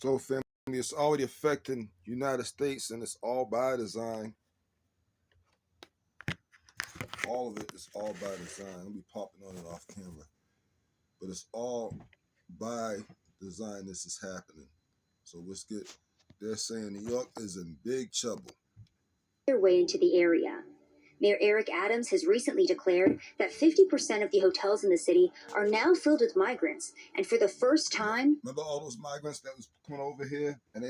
So, family, it's already affecting United States, and it's all by design. All of it is all by design. I'll be popping on it off camera, but it's all by design. This is happening. So let's get. They're saying New York is in big trouble. Their way into the area. Mayor Eric Adams has recently declared that 50% of the hotels in the city are now filled with migrants, and for the first time, remember all those migrants that was coming over here, and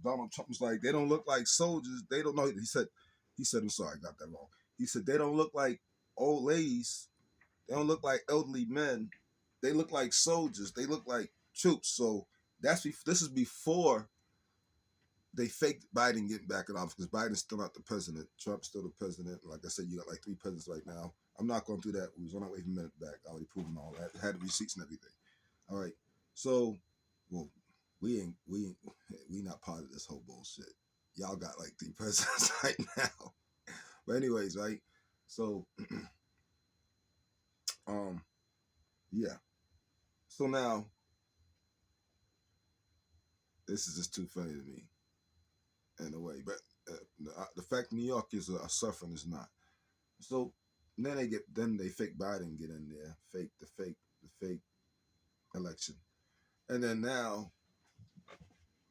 Donald Trump was like, they don't look like soldiers. They don't know. He said, I'm sorry, I got that wrong. He said they don't look like old ladies. They don't look like elderly men. They look like soldiers. They look like troops. So this is before they faked Biden getting back in office, because Biden's still not the president. Trump's still the president. Like I said, you got like 3 presidents right now. I'm not going through that. We was on our way from a minute back. I already proven all that. Had the receipts and everything. All right. So, well, we not part of this whole bullshit. Y'all got like 3 presidents right now. But anyways, right? So, yeah. So now, this is just too funny to me, in a way. But the fact New York is suffering is not. So then they fake Biden get in there, the fake election, and then now,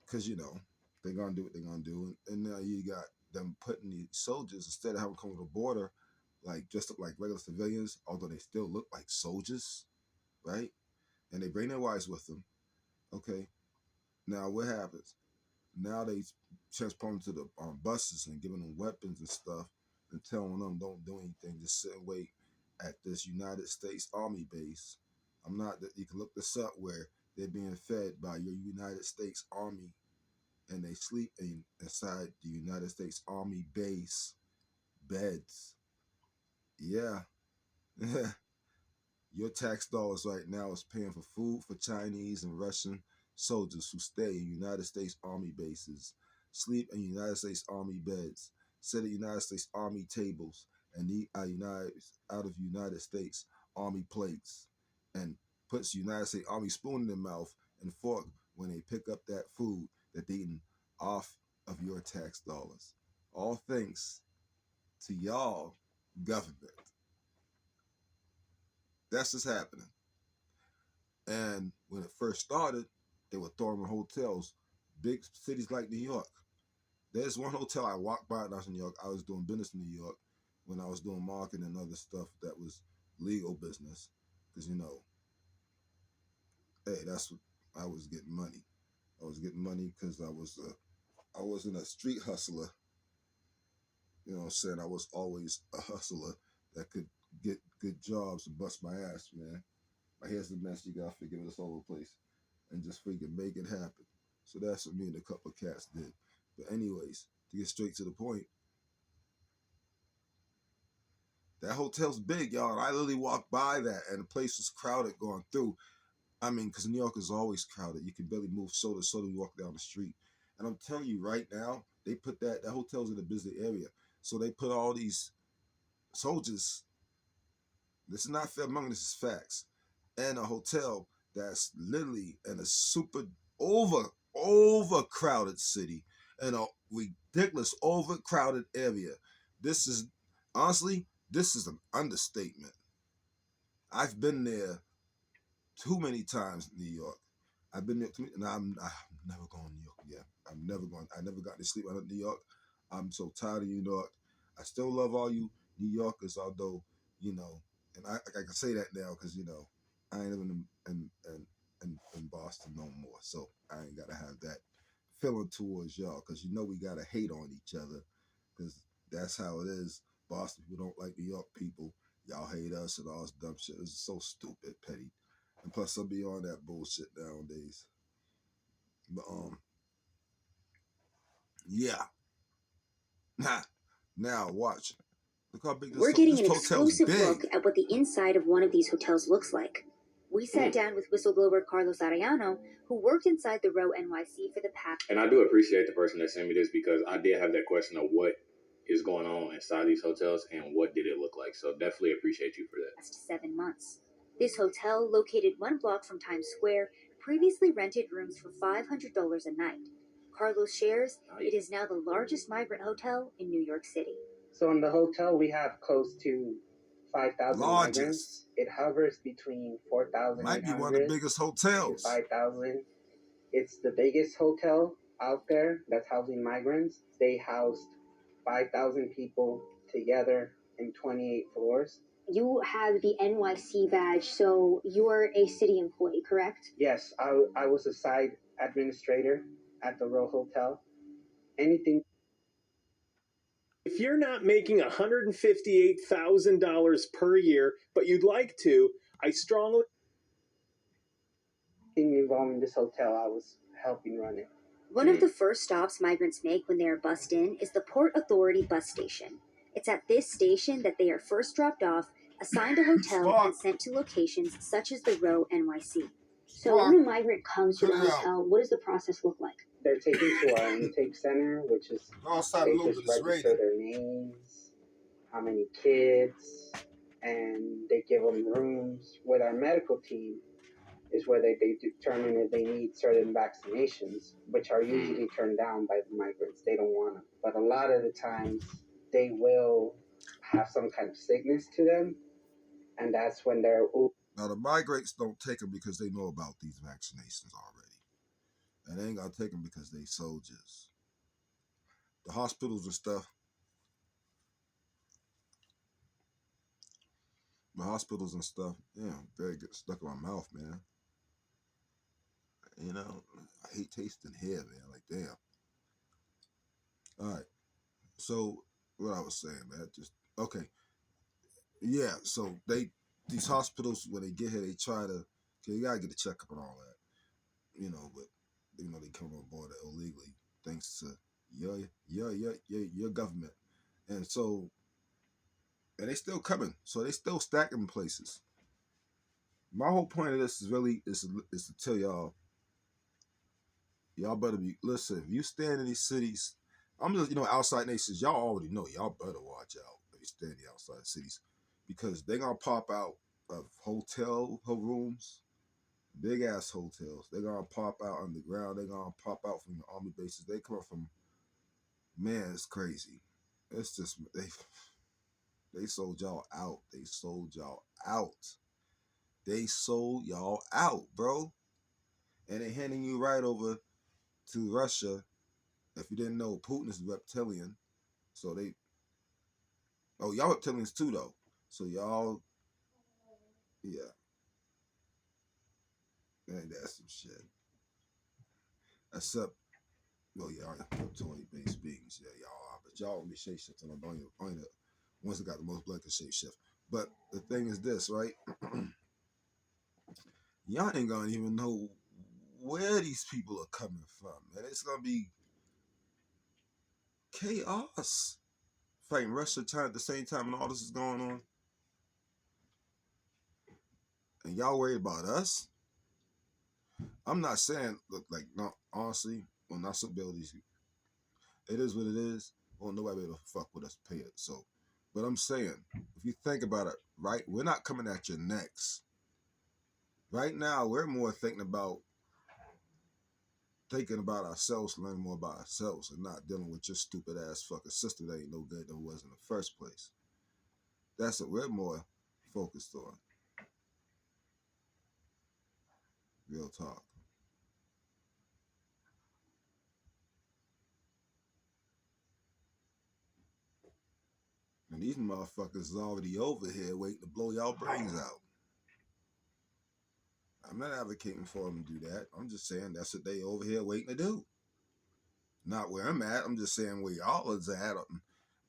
because they're gonna do what they're gonna do, and now you got them putting the soldiers, instead of having them come to the border, like dressed up like regular civilians, although they still look like soldiers, right? And they bring their wives with them. Okay, now what happens? Now they transport them to the buses and giving them weapons and stuff, and telling them don't do anything, just sit and wait at this United States Army base. You can look this up, where they're being fed by your United States Army, and they sleep inside the United States Army base beds. Yeah. Your tax dollars right now is paying for food for Chinese and Russian soldiers who stay in United States Army bases, sleep in United States Army beds, sit at United States Army tables, and eat out of United States Army plates, and puts United States Army spoon in their mouth and fork when they pick up that food that they eating off of your tax dollars. All thanks to y'all government. That's what's happening. And when it first started, they were throwing in hotels, big cities like New York. There's one hotel I walked by when I was in New York. I was doing business in New York when I was doing marketing and other stuff that was legal business. Because, hey, that's what I was getting money. I was getting money because I wasn't a street hustler. You know what I'm saying? I was always a hustler that could get good jobs and bust my ass, man. My hair's a mess. You got to forgive us all over the place. And just freaking make it happen. So that's what me and a couple of cats did. But anyways, to get straight to the point, that hotel's big, y'all. And I literally walked by that, and the place was crowded going through. I mean, because New York is always crowded. You can barely move shoulder to shoulder when you walk down the street. And I'm telling you right now, they put that hotel's in a busy area. So they put all these soldiers, this is not fair money, this is facts, and a hotel that's literally in a super overcrowded city, in a ridiculous overcrowded area. This is this is an understatement. I've been there too many times in New York. I've been there and I'm never going to New York again. I never got to sleep out of New York. I'm so tired of New York. I still love all you New Yorkers, although, and I can say that now because, I ain't living in Boston no more. So I ain't got to have that feeling towards y'all, because we got to hate on each other, because that's how it is. Boston people don't like New York people. Y'all hate us and all this dumb shit. It's so stupid, petty. And plus, I'm beyond that bullshit nowadays. But yeah. Now watch. Look how big we're getting this an hotel's exclusive big. look at what the inside of one of these hotels looks like. We sat down with whistleblower Carlos Arellano, who worked inside the Row NYC for the past. And I do appreciate the person that sent me this, because I did have that question of what is going on inside these hotels and what did it look like. So definitely appreciate you for that. 7 months. This hotel, located 1 block from Times Square, previously rented rooms for $500 a night. Carlos shares it is now the largest migrant hotel in New York City. So in the hotel, we have close to 5,000 Largest. migrants. It hovers between Might be one of the 4,800 biggest to hotels. 5,000. It's the biggest hotel out there that's housing migrants. They housed 5,000 people together in 28 floors. You have the NYC badge, so you're a city employee, correct? Yes, I was a side administrator at the Row Hotel. Anything. If you're not making $158,000 per year, but you'd like to, I strongly involved in this hotel, I was helping run it. One of the first stops migrants make when they are bussed in is the Port Authority bus station. It's at this station that they are first dropped off, assigned a hotel, and sent to locations such as the Row NYC. So when a migrant comes to the hotel, what does the process look like? They're taken to our intake center, which is they just register their names, how many kids, and they give them rooms. With our medical team is where they determine if they need certain vaccinations, which are usually turned down by the migrants. They don't want them. But a lot of the times they will have some kind of sickness to them, and that's when they're... Now, the migrants don't take them because they know about these vaccinations already. And they ain't gonna take them because they soldiers. The hospitals and stuff. Yeah, very good. Stuck in my mouth, man. You know, I hate tasting hair, man. Like, damn. All right. So, what I was saying, man, okay. Yeah, so these hospitals, when they get here, they try to, okay, you gotta get a checkup and all that. You know, but they come on board illegally thanks to your government, and they still coming, so they still stacking places. My whole point of this is really is to tell y'all better listen. If you stand in these cities, I'm just outside nations. Y'all already know. Y'all better watch out if you stand in the outside cities, because they gonna pop out of hotel rooms. Big ass hotels. They're gonna pop out underground. They're gonna pop out from the army bases. They come from, man, it's crazy. It's just they sold y'all out. They sold y'all out. They sold y'all out, bro. And they handing you right over to Russia. If you didn't know, Putin is reptilian. So y'all reptilians too though. So y'all, yeah. Man, that's some shit. Except, well, y'all reptilian-based beings. Yeah, y'all are. But y'all only shape shift on the ones that got the most blood can shape shift. But the thing is this, right? Y'all ain't gonna even know where these people are coming from, man. It's gonna be chaos. Fighting Russia, China at the same time, and all this is going on. And y'all worried about us? I'm not saying, look, like, no, honestly, on our abilities, it is what it is. Well, nobody will fuck with us, pay it. So, but I'm saying, if you think about it, right, we're not coming at your necks. Right now, we're more thinking about ourselves, learning more about ourselves, and not dealing with your stupid ass fucking sister that ain't no good than was in the first place. That's what we're more focused on. Real talk. And these motherfuckers is already over here waiting to blow y'all brains out. I'm not advocating for them to do that. I'm just saying that's what they over here waiting to do. Not where I'm at. I'm just saying where y'all is at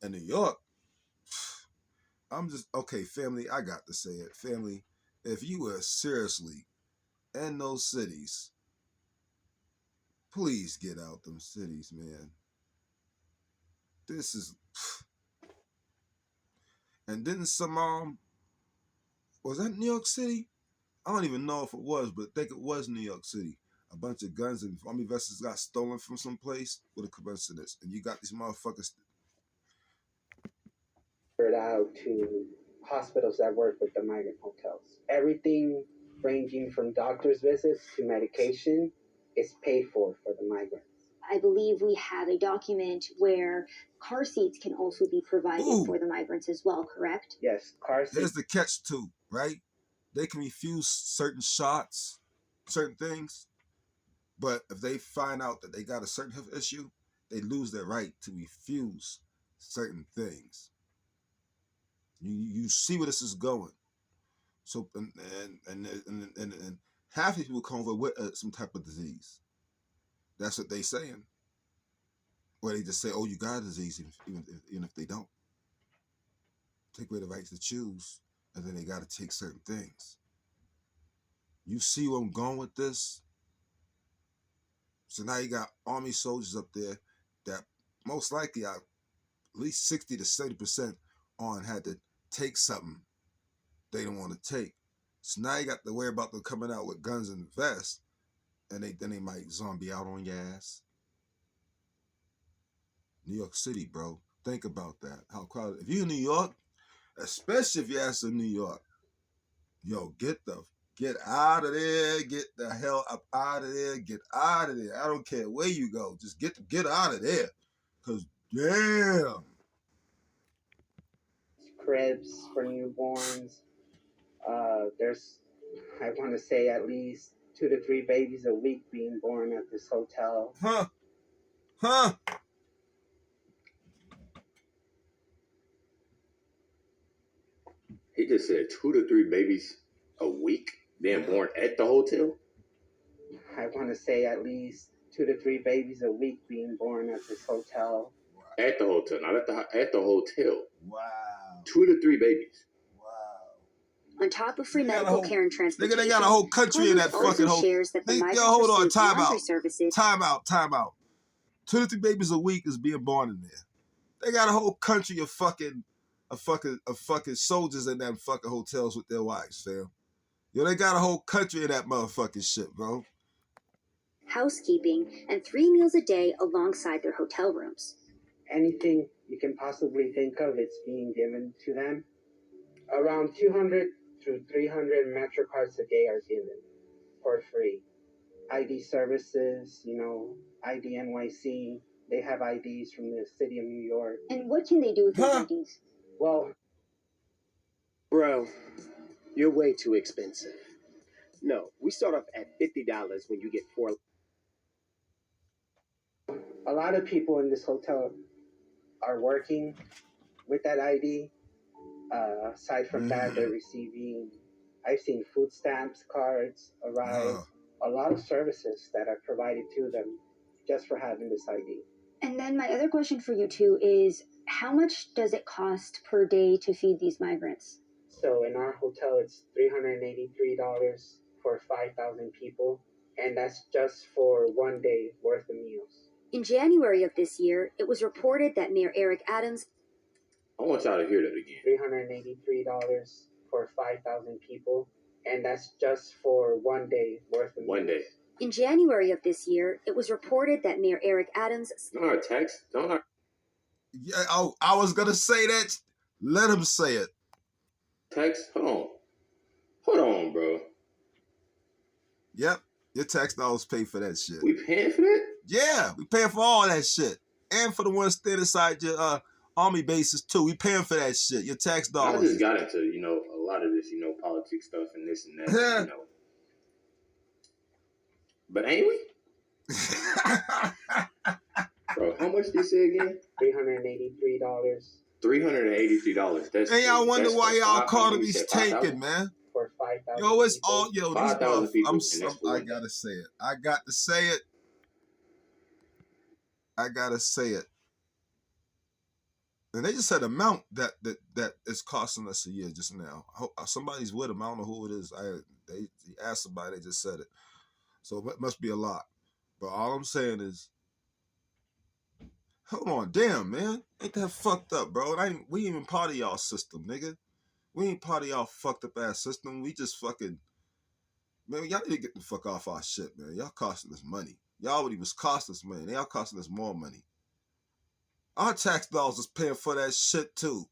in New York. I'm just, okay, family, I got to say it. Family, if you were seriously in those cities, please get out them cities, man. This is... And didn't some, was that New York City? I don't even know if it was, but I think it was New York City. A bunch of guns and army vessels got stolen from some place. What a coincidence. And you got these motherfuckers out to hospitals that work with the migrant hotels. Everything ranging from doctor's visits to medication, is paid for the migrants. I believe we have a document where car seats can also be provided for the migrants as well, correct? Yes, car seats. There's the catch too, right? They can refuse certain shots, certain things, but if they find out that they got a certain health issue, they lose their right to refuse certain things. You see where this is going. So and half of people come over with some type of disease. That's what they saying. Or they just say, "Oh, you got a disease," even if they don't. Take away the right to choose, and then they got to take certain things. You see where I'm going with this? So now you got Army soldiers up there that most likely at least 60 to 70% on had to take something they don't want to take. So now you got to worry about them coming out with guns and vests, and then they might zombie out on your ass. New York City, bro. Think about that. How crowded. If you're in New York, especially if you're ass in New York, yo, get out of there. Get the hell up out of there. Get out of there. I don't care where you go. Just get out of there. Because, damn. Cribs for newborns. There's, I want to say, at least 2 to 3 babies a week being born at this hotel. Huh? He just said 2 to 3 babies a week being born at the hotel? I want to say at least 2 to 3 babies a week being born at this hotel. At the hotel, not at the hotel. Wow. 2 to 3 babies. Wow. On top of free medical care and transportation, they got a whole country in that fucking hotel. Shares that the migrants hold on, receive time out. Services. Time out. 2 to 3 babies a week is being born in there. They got a whole country of fucking soldiers in them fucking hotels with their wives, fam. Yo, they got a whole country of that motherfucking shit, bro. Housekeeping, and 3 meals a day alongside their hotel rooms. Anything you can possibly think of, it's being given to them. Around 200 to 300 MetroCards a day are given for free. ID services, ID NYC, they have IDs from the city of New York. And what can they do with those IDs? Well, Bro, you're way too expensive. No, we start off at $50 when you get 4. A lot of people in this hotel are working with that ID. Aside from that, they're receiving, I've seen food stamps, cards arrive, a lot of services that are provided to them just for having this ID. And then my other question for you too is, how much does it cost per day to feed these migrants? So in our hotel, it's $383 for 5,000 people, and that's just for 1 day worth of meals. In January of this year, it was reported that Mayor Eric Adams... I want y'all to hear that again. $383 for 5,000 people, and that's just for 1 day worth of meals. 1 day. In January of this year, it was reported that Mayor Eric Adams... Don't our text? Don't our... Yeah, I was going to say that. Let him say it. Text? Hold on, bro. Yep. Your tax dollars pay for that shit. We paying for that? Yeah, we paying for all that shit. And for the ones standing inside your army bases too. We paying for that shit. Your tax dollars. I just got into, a lot of this, politics stuff and this and that, But ain't we? Bro, how much did you say again? $383. $383. That's and y'all wonder that's why y'all economy's tanking, man. For 5,000. Yo, it's people. all yo. 5,000 people. I gotta say it. I got to say it. I gotta say it. And they just said amount that is costing us a year just now. Somebody's with them. I don't know who it is. They asked somebody. They just said it. So it must be a lot. But all I'm saying is, hold on, damn man, ain't that fucked up, bro? We ain't even part of y'all system, nigga. We ain't part of y'all fucked up ass system. We just fucking, man, y'all need to get the fuck off our shit, man. Y'all costing us money. Y'all already was costing us money. Y'all costing us more money. Our tax dollars is paying for that shit too.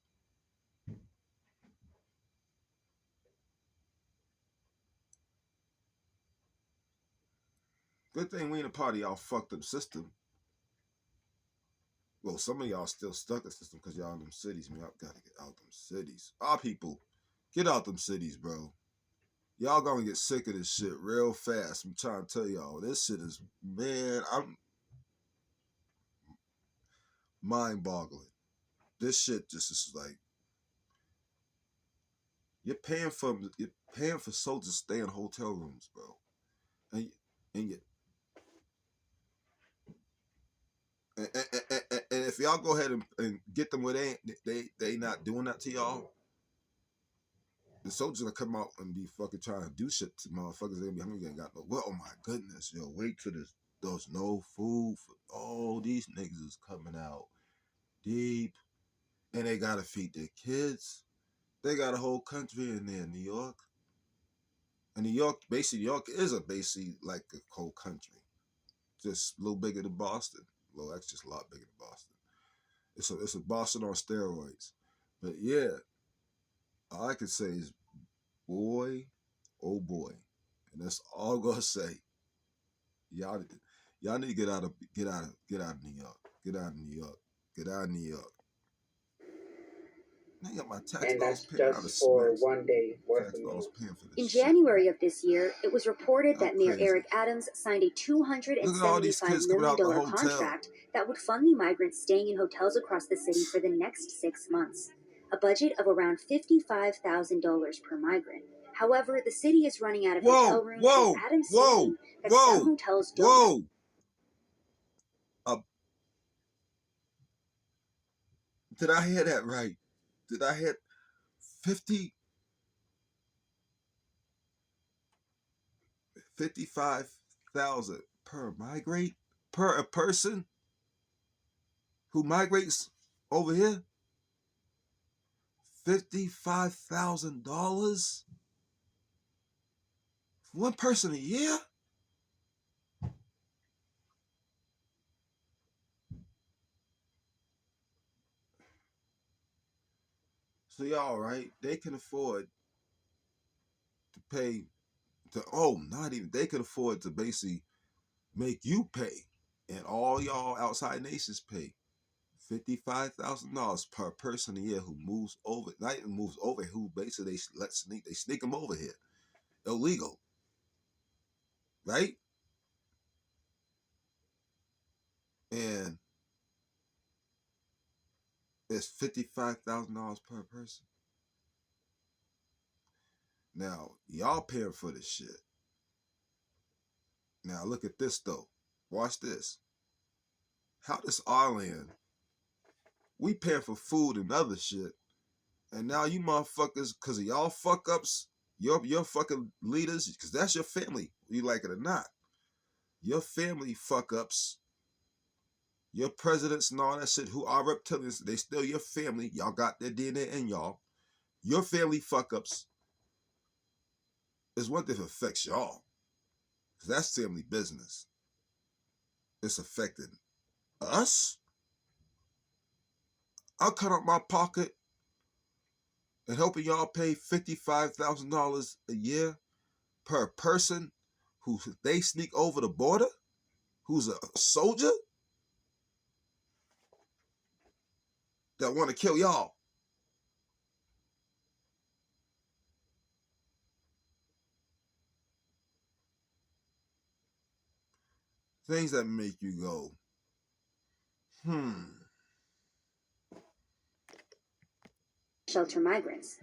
Good thing we ain't a part of y'all fucked up system. Well, some of y'all still stuck in the system because y'all in them cities. Man, y'all gotta get out them cities. Our people, get out them cities, bro. Y'all gonna get sick of this shit real fast. I'm trying to tell y'all, this shit is, man, I'm mind-boggling. This shit just is like, you're paying for soldiers to stay in hotel rooms, bro, and if y'all go ahead and get them where they not doing that to y'all, the soldiers gonna come out and be fucking trying to do shit to motherfuckers. They gonna be, ain't got no. Well, oh my goodness, yo, wait till there's no food for all these niggas is coming out deep, and they gotta feed their kids. They got a whole country in there, New York. And New York is basically like a whole country. Just a little bigger than Boston. Well, that's just a lot bigger than Boston. It's a Boston on steroids. But yeah, all I can say is, boy, oh boy. And that's all I'm gonna say. Y'all need to get out of New York. Get out of New York. Get out of New York. I got my tax And dollars that's paying out of just for smacks. 1 day worth Tax of dollars meals. paying for this In shit. January of this year, it was reported that Mayor crazy. Eric Adams signed a Look at all these $275 kids coming out million the hotel. contract that would fund the migrants staying in hotels across the city for the next 6 months, a budget of around $55,000 per migrant. However, the city is running out of hotel rooms, with Adams saying that some hotels don't. Did I hear that right? Did I hear 55,000 per migrate? Per a person who migrates over here? $55,000? One person a year? So y'all, right? They can afford to pay they could afford to basically make you pay, and all y'all outside nations pay $55,000 per person a year who moves over, not even moves over, who basically they sneak them over here, illegal, right? And it's $55,000 per person. Now y'all paying for this shit. Now look at this though. Watch this. How does our land? We paying for food and other shit, and now you motherfuckers, because of y'all fuck ups, your fucking leaders, because that's your family, you like it or not. Your family fuck ups, your presidents and all that shit, who are reptilians, they still your family. Y'all got their DNA in y'all. Your family fuck ups is one thing that affects y'all, because that's family business. It's affecting us. I'll cut out my pocket and helping y'all pay $55,000 a year per person who they sneak over the border, who's a soldier that want to kill y'all. Things that make you go, Shelter migrants.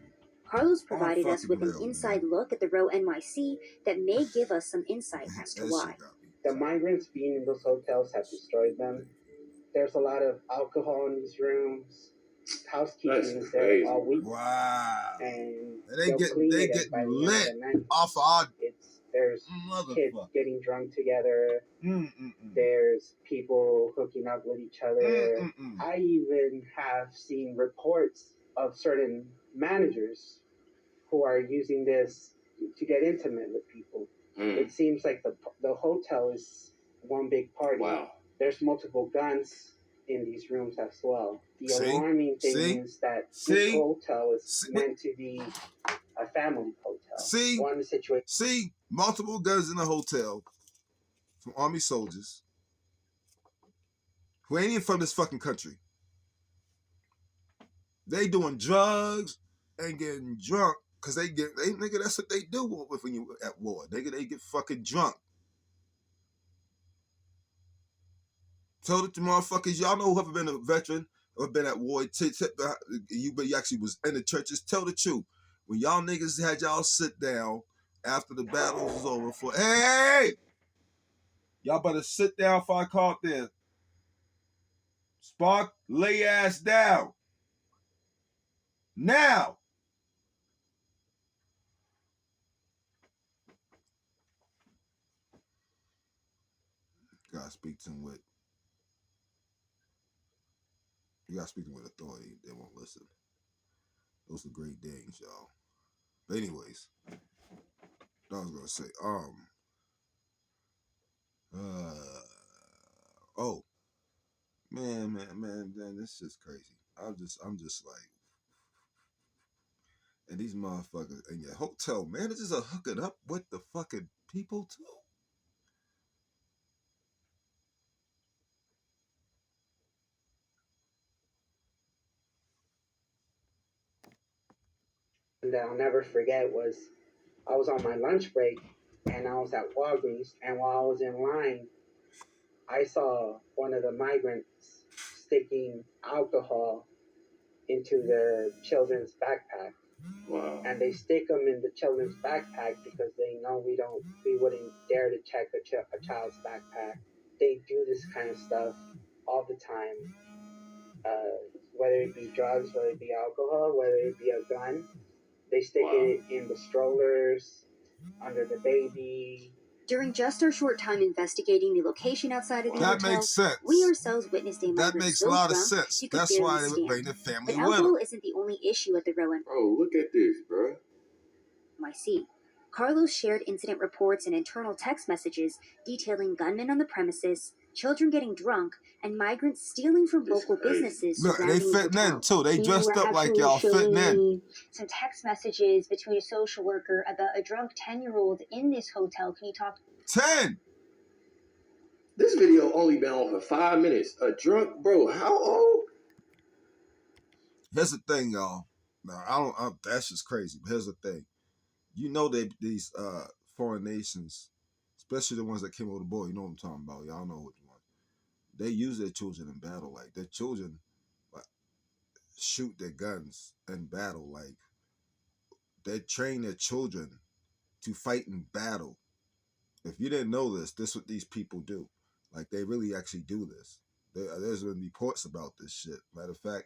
Carlos provided us with an inside look at the Row NYC that may give us some insight as to why. The migrants being in those hotels have destroyed them. There's a lot of alcohol in these rooms. Housekeeping is there all week. Wow. And they get lit off our. There's kids getting drunk together. There's people hooking up with each other. I even have seen reports of certain managers who are using this to get intimate with people. It seems like the hotel is one big party. Wow. There's multiple guns in these rooms as well. The alarming thing is that this hotel is meant to be a family hotel. One situation. Multiple guns in a hotel. some Army soldiers who ain't even from this fucking country. They doing drugs and getting drunk because nigga, that's what they do when you at war. Nigga, they get fucking drunk. Told it to motherfuckers, y'all know whoever been a veteran or been at war, you actually was in the churches, tell the truth. When y'all niggas had y'all sit down after the battle was over hey! Y'all better sit down if I caught there. Spark, lay your ass down. Now! Gotta speak to him with authority. They won't listen. Those are great things, y'all. But anyways, I was gonna say, oh, man, this is crazy. I'm just like, and these motherfuckers in your hotel managers are hooking up with the fucking people too. And that I'll never forget was I was on my lunch break and I was at Walgreens, and while I was in line, I saw one of the migrants sticking alcohol into their children's backpack. Wow. And they stick them in the children's backpack because they know we wouldn't dare to check a child's backpack. They do this kind of stuff all the time, whether it be drugs, whether it be alcohol, whether it be a gun. They stick it in the strollers, under the baby. During just our short time investigating the location outside of the hotel, makes sense. we ourselves witnessed a migrant That makes a so lot of drunk sense. she could That's barely why they stand. bring the family But with alcohol them. isn't the only issue at the Row Bro, look at this, bro. NYC. Carlos shared incident reports and internal text messages detailing gunmen on the premises, children getting drunk, and migrants stealing from local businesses. Look, they surrounding the fitting in hotel. too. They dressed up like y'all fitting in. Some text messages between a social worker about a drunk 10-year-old in this hotel. Can you talk? 10. This video only been on for 5 minutes. A drunk, bro, how old? Here's the thing, y'all. Now, that's just crazy. But here's the thing. You know these foreign nations, especially the ones that came over the border, you know what I'm talking about. Y'all know which one. They use their children in battle. Like, their children shoot their guns in battle. Like, they train their children to fight in battle. If you didn't know this is what these people do. Like, they really actually do this. There's been reports about this shit. Matter of fact,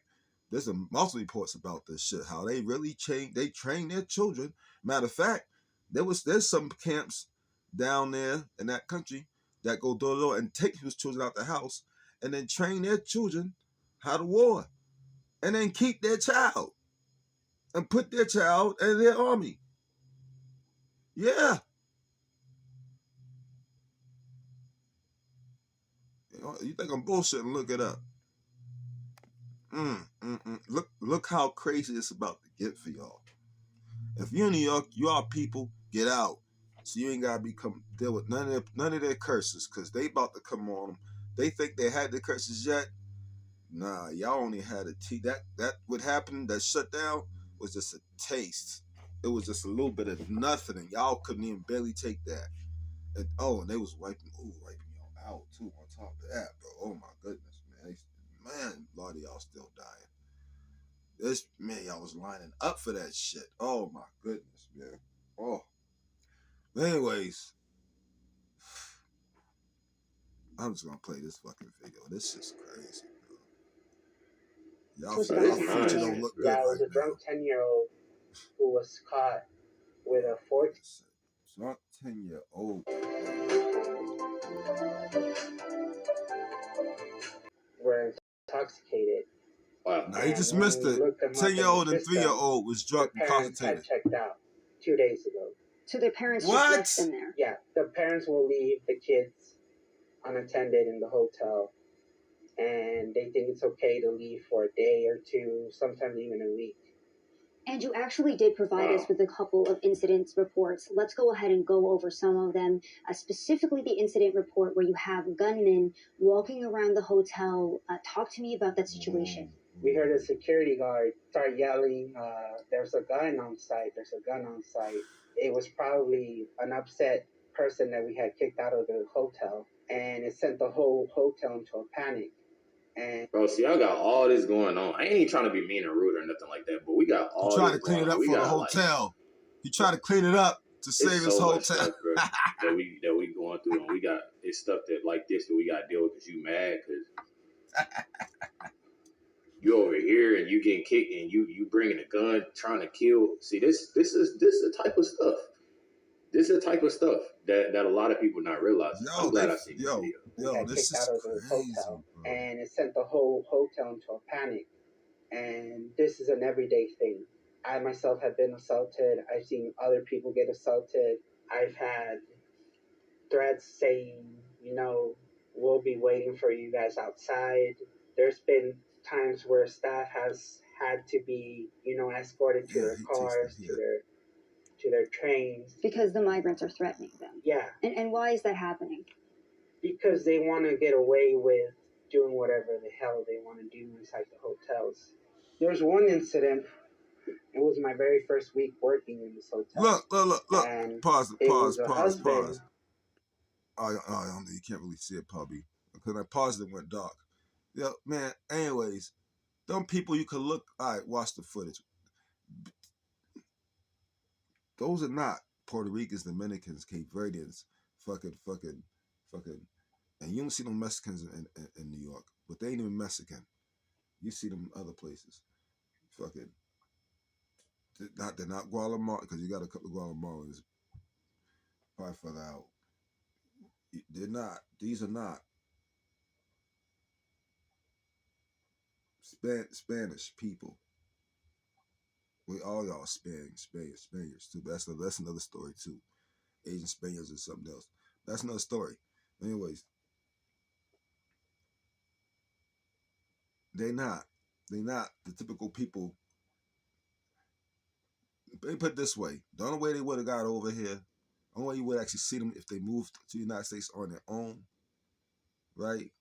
there's multiple reports about this shit. How they really train their children. Matter of fact, there's some camps down there in that country that go door to door and take those children out the house and then train their children how to war, and then keep their child and put their child in their army. Yeah. You think I'm bullshitting? Look it up. Look how crazy it's about to get for y'all. If you're in New York, y'all people get out, so you ain't gotta deal with none of their curses, cause they about to come on them. They think they had the curses yet. Nah, y'all only had a that what happened, that shutdown was just a taste. It was just a little bit of nothing, and y'all couldn't even barely take that. And they was wiping y'all out too on top of that, bro. Oh my goodness, man, a lot of y'all still dying. Y'all was lining up for that shit. Oh my goodness, man. Oh. Anyways, I'm just gonna play this fucking video. This is crazy, bro. Y'all future don't look good Yeah, it was right a drunk 10-year-old who was caught with a 14. Drunk 10-year-old. Were intoxicated. Wow. Now, you just missed it. 10-year-old and 3-year-old was drunk and intoxicated. Had checked out 2 days ago. So their parents What? just left them there. Yeah, the parents will leave the kids unattended in the hotel, and they think it's okay to leave for a day or two, sometimes even a week. And you actually did provide us with a couple of incident reports. Let's go ahead and go over some of them, specifically the incident report where you have gunmen walking around the hotel. Talk to me about that situation. We heard a security guard start yelling, there's a gun on site, there's a gun on site. It was probably an upset person that we had kicked out of the hotel, and it sent the whole hotel into a panic. And Bro, see, I got all this going on. I ain't even trying to be mean or rude or nothing like that, but we got all He tried this to clean going it up on. for the hotel. He tried to clean it up to save his so much hotel. stuff, bro, that we going through, and we got it's stuff that like this that we got to deal with because you mad because you over here and you getting kicked and you bringing a gun trying to kill. See, this is the type of stuff. This is the type of stuff that a lot of people not realizing. I'm glad I seen this video. Yo, this is crazy, hotel, bro. And it sent the whole hotel into a panic. And this is an everyday thing. I myself have been assaulted. I've seen other people get assaulted. I've had threats saying, we'll be waiting for you guys outside. There's been times where staff has had to be, escorted to their cars, to their trains. Because the migrants are threatening them. Yeah. And why is that happening? Because they want to get away with doing whatever the hell they want to do inside the hotels. There was one incident. It was my very first week working in this hotel. Look. And pause. Oh, You can't really see it, probably. Because I paused it went dark. Yeah, man, anyways, them people you could look, all right, watch the footage. Those are not Puerto Ricans, Dominicans, Cape Verdeans, fucking, and you don't see no Mexicans in New York, but they ain't even Mexican. You see them other places. Fucking, they're not Guatemala, because you got a couple of Guatemalans probably further out. They're not. These are not Spanish people. We all y'all Spaniards too. But that's another story too. Asian Spaniards or something else. That's another story. Anyways, they're not the typical people. They put it this way: the only way they would have got over here, the only way you would actually see them if they moved to the United States on their own, right?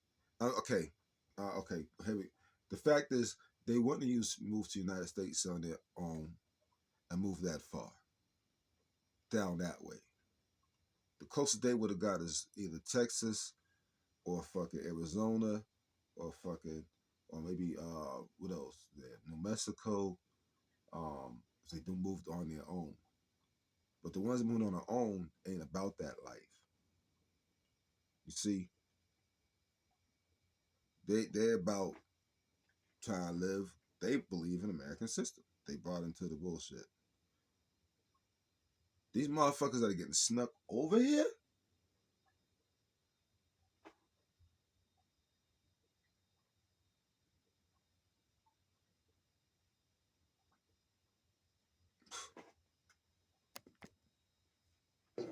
Okay. The fact is, they wouldn't move to the United States on their own and move that far down that way. The closest they would have got is either Texas or fucking Arizona or maybe what else? New Mexico. If they moved on their own. But the ones moving on their own ain't about that life. You see, they're about trying to live. They believe in the American system. They brought into the bullshit. These motherfuckers that are getting snuck over here.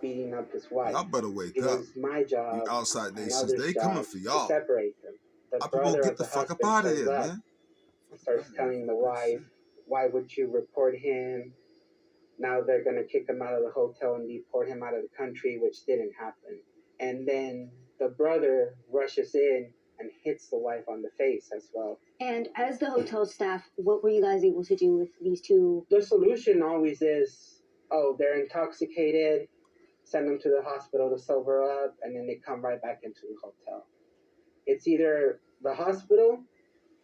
Beating up his wife. Y'all better wake up. It was my job. You outside nations, they coming for y'all. To separate them. The brother get of the the fuck up husband out of shows here, up, man. Starts telling the wife, why would you report him? Now they're going to kick him out of the hotel and deport him out of the country, which didn't happen. And then the brother rushes in and hits the wife on the face as well. And as the hotel staff, what were you guys able to do with these two? The solution always is, they're intoxicated, send them to the hospital to sober up, and then they come right back into the hotel. It's either the hospital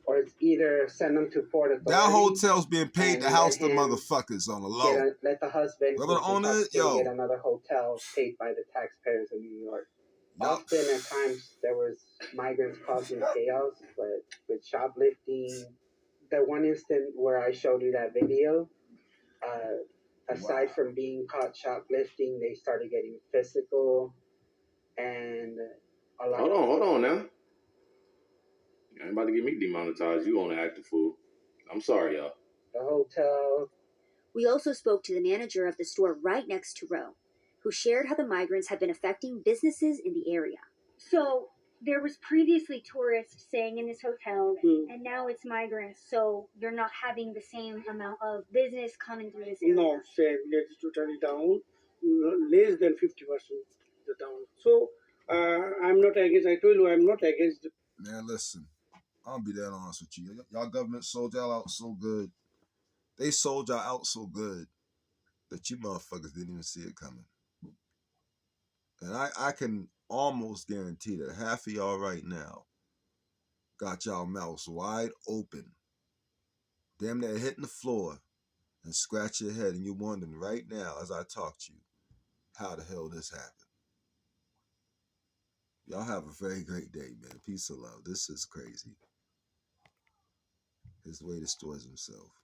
or it's either send them to Port Authority. That hotel's being paid to house the motherfuckers on the low. Let the husband get another hotel paid by the taxpayers of New York. Yep. Often at times there was migrants causing chaos, but with shoplifting, the one instant where I showed you that video, aside from being caught shoplifting, they started getting physical and a lot. Hold on now. You ain't about to get me demonetized. You want to act a fool. I'm sorry, y'all. The hotel. We also spoke to the manager of the store right next to Roe, who shared how the migrants have been affecting businesses in the area. So, there was previously tourists staying in this hotel, and now it's migrants, so you're not having the same amount of business coming through this area. No, say it's totally down, less than 50% the down. So I'm not against. I told you I'm not against. Man, listen, I'll be that honest with you. Y'all government sold y'all out so good. They sold y'all out so good that you motherfuckers didn't even see it coming. And I can almost guarantee that half of y'all right now got y'all mouths wide open, damn near hitting the floor, and scratch your head, and you're wondering right now as I talk to you, how the hell this happened. Y'all have a very great day, man. Peace and love. This is crazy. His way destroys himself.